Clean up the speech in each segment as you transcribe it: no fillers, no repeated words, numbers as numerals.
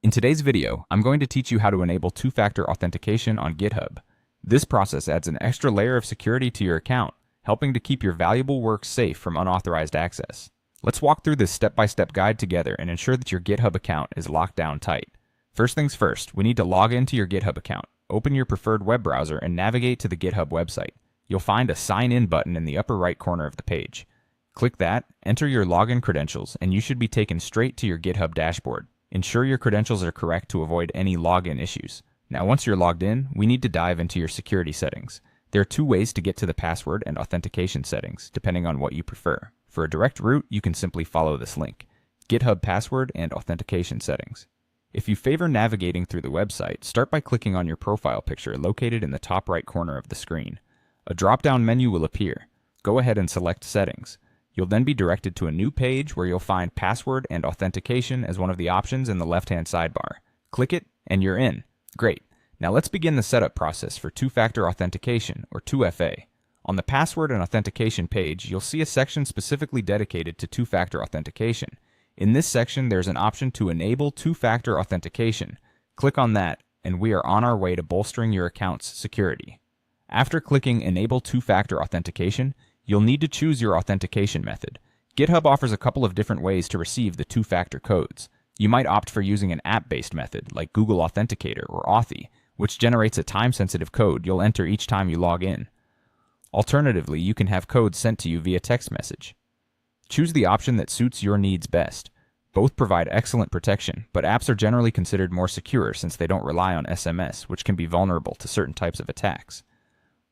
In today's video, I'm going to teach you how to enable two-factor authentication on GitHub. This process adds an extra layer of security to your account, helping to keep your valuable work safe from unauthorized access. Let's walk through this step-by-step guide together and ensure that your GitHub account is locked down tight. First things first, we need to log into your GitHub account. Open your preferred web browser and navigate to the GitHub website. You'll find a Sign In button in the upper right corner of the page. Click that, enter your login credentials, and you should be taken straight to your GitHub dashboard. Ensure your credentials are correct to avoid any login issues. Now once you're logged in, we need to dive into your security settings. There are two ways to get to the password and authentication settings, depending on what you prefer. For a direct route, you can simply follow this link: GitHub password and authentication settings. If you favor navigating through the website, start by clicking on your profile picture located in the top right corner of the screen. A drop-down menu will appear. Go ahead and select Settings. You'll then be directed to a new page where you'll find Password and Authentication as one of the options in the left-hand sidebar. Click it, and you're in. Great. Now let's begin the setup process for two-factor authentication, or 2FA. On the Password and Authentication page, you'll see a section specifically dedicated to two-factor authentication. In this section, there's an option to enable two-factor authentication. Click on that, and we are on our way to bolstering your account's security. After clicking Enable Two-Factor Authentication, you'll need to choose your authentication method. GitHub offers a couple of different ways to receive the two-factor codes. You might opt for using an app-based method like Google Authenticator or Authy, which generates a time-sensitive code you'll enter each time you log in. Alternatively, you can have codes sent to you via text message. Choose the option that suits your needs best. Both provide excellent protection, but apps are generally considered more secure since they don't rely on SMS, which can be vulnerable to certain types of attacks.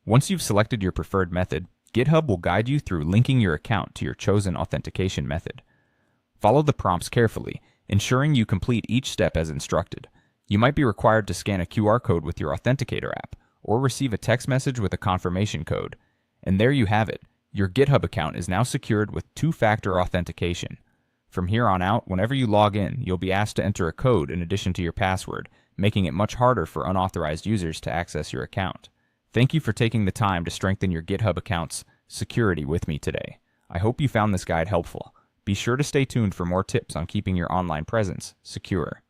Once you've selected your preferred method, GitHub will guide you through linking your account to your chosen authentication method. Follow the prompts carefully, ensuring you complete each step as instructed. You might be required to scan a QR code with your Authenticator app, or receive a text message with a confirmation code. And there you have it. Your GitHub account is now secured with two-factor authentication. From here on out, whenever you log in, you'll be asked to enter a code in addition to your password, making it much harder for unauthorized users to access your account. Thank you for taking the time to strengthen your GitHub account's security with me today. I hope you found this guide helpful. Be sure to stay tuned for more tips on keeping your online presence secure.